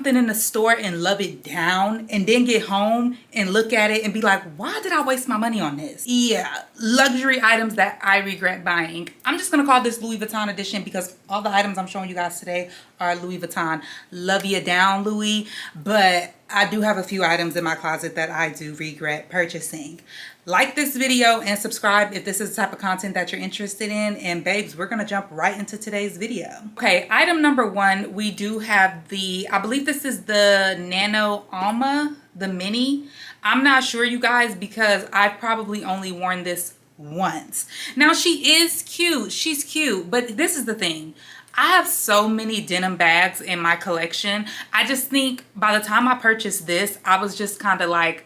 something in the store and love it down and then get home and look at it and be like, why did I waste my money on this? Yeah, luxury items that I regret buying. I'm just gonna call this Louis Vuitton edition because all the items I'm showing you guys today are Louis Vuitton. Love you down, Louis. But I do have a few items in my closet that I do regret purchasing. Like this video and subscribe if this is the type of content that you're interested in. And babes, we're gonna jump right into today's video. Okay, item number one, we do have the, I believe this is the Nano Alma, the mini. I'm not sure, you guys, because I've probably only worn this once. Now she is cute, she's cute, but this is the thing. I have so many denim bags in my collection. I just think by the time I purchased this, I was just kind of like,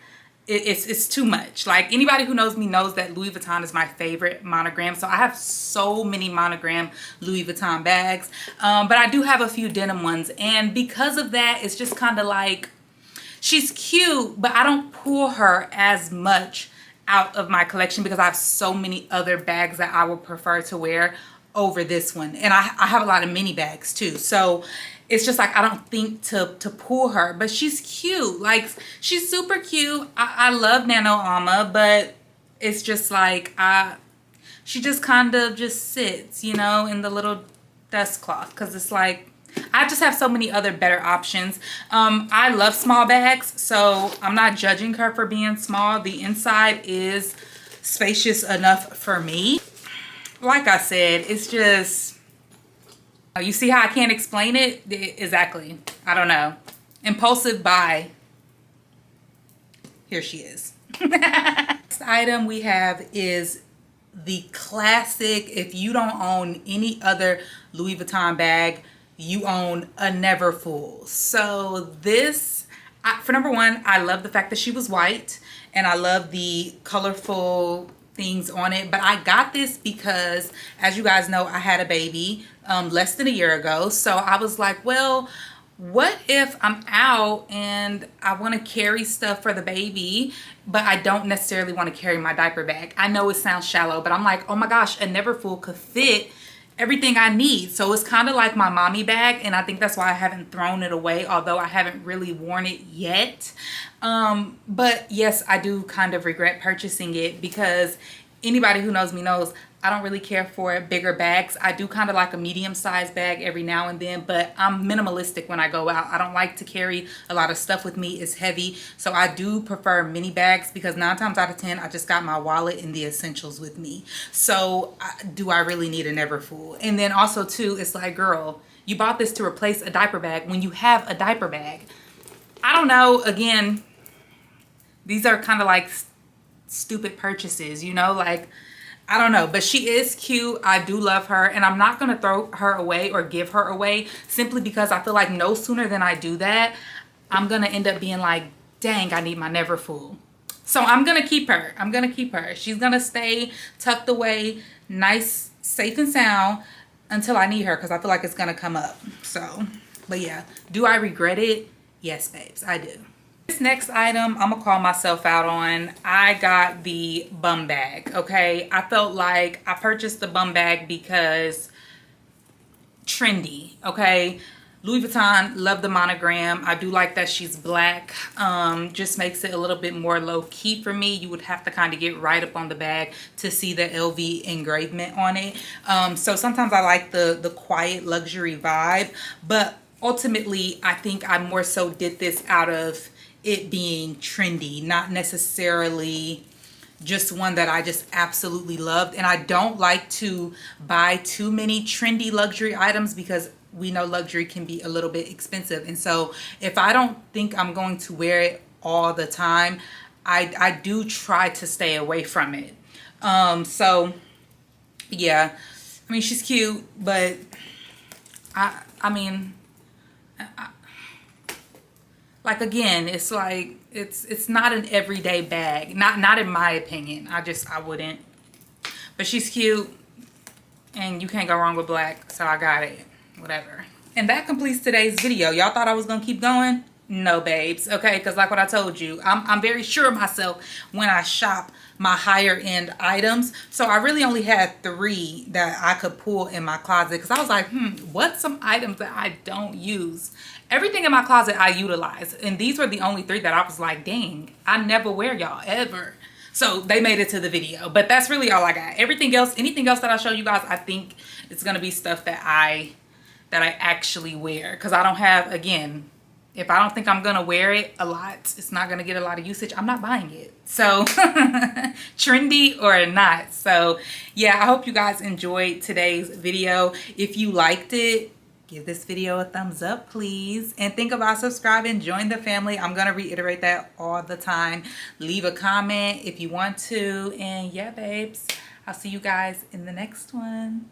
it's too much. Like, anybody who knows me knows that Louis Vuitton is my favorite monogram. So I have so many monogram Louis Vuitton bags. But I do have a few denim ones. And because of that, it's just kind of like, she's cute, but I don't pull her as much out of my collection because I have so many other bags that I would prefer to wear over this one. And I have a lot of mini bags too. So it's just like, I don't think to pull her, but she's cute. Like, she's super cute. I love Nano Alma, but it's just like, she just kind of just sits, you know, in the little dust cloth. Cause it's like, I just have so many other better options. I love small bags, so I'm not judging her for being small. The inside is spacious enough for me. Like I said, it's just, you see how I can't explain it? Exactly. I don't know. Impulsive buy. Here she is. Next item we have is the classic, if you don't own any other Louis Vuitton bag, you own a Neverfull. So this, for number one, I love the fact that she was white and I love the colorful things on it. But I got this because, as you guys know, I had a baby less than a year ago. So I was like, well, what if I'm out and I want to carry stuff for the baby, but I don't necessarily want to carry my diaper bag? I know it sounds shallow, but I'm like, oh my gosh, a Neverfull could fit everything I need. So it's kind of like my mommy bag, and I think that's why I haven't thrown it away, although I haven't really worn it yet. But yes, I do kind of regret purchasing it because anybody who knows me knows I don't really care for bigger bags. I do kind of like a medium-sized bag every now and then, but I'm minimalistic when I go out. I don't like to carry a lot of stuff with me. It's heavy. So I do prefer mini bags because 9 times out of 10, I just got my wallet and the essentials with me. So do I really need a Neverfull? And then also too, it's like, girl, you bought this to replace a diaper bag when you have a diaper bag. I don't know. Again, these are kind of like stupid purchases, you know, like, I don't know, but she is cute. I do love her, and I'm not going to throw her away or give her away simply because I feel like no sooner than I do that, I'm going to end up being like, dang, I need my Neverfull. So I'm going to keep her. I'm going to keep her. She's going to stay tucked away, nice, safe and sound until I need her because I feel like it's going to come up. So, but yeah, do I regret it? Yes, babes, I do. This next item I'm gonna call myself out on. I got the bum bag. Okay, I felt like I purchased the bum bag because trendy. Okay, Louis Vuitton, love the monogram. I do like that she's black. Just makes it a little bit more low-key for me. You would have to kind of get right up on the bag to see the LV engravement on it. So sometimes I like the quiet luxury vibe, but ultimately I think I more so did this out of it being trendy, not necessarily just one that I just absolutely loved. And I don't like to buy too many trendy luxury items because we know luxury can be a little bit expensive. And so if I don't think I'm going to wear it all the time, I do try to stay away from it. So yeah, I mean, she's cute, but I mean, like, again, it's like, it's not an everyday bag. Not in my opinion. I wouldn't. But she's cute. And you can't go wrong with black. So I got it. Whatever. And that completes today's video. Y'all thought I was going to keep going? No, babes. Okay, because like what I told you, I'm very sure of myself when I shop my higher end items. So I really only had 3 that I could pull in my closet because I was like, what's some items that I don't use Everything in my closet I utilize, and these were the only 3 that I was like, dang, I never wear y'all ever. So they made it to the video, but that's really all I got. Everything else, anything else that I show you guys, I think it's gonna be stuff that I actually wear, because I don't have, again, if I don't think I'm gonna wear it a lot, it's not gonna get a lot of usage, I'm not buying it. So trendy or not. So yeah, I hope you guys enjoyed today's video. If you liked it, give this video a thumbs up, please. And think about subscribing, join the family. I'm gonna reiterate that all the time. Leave a comment if you want to. And yeah, babes, I'll see you guys in the next one.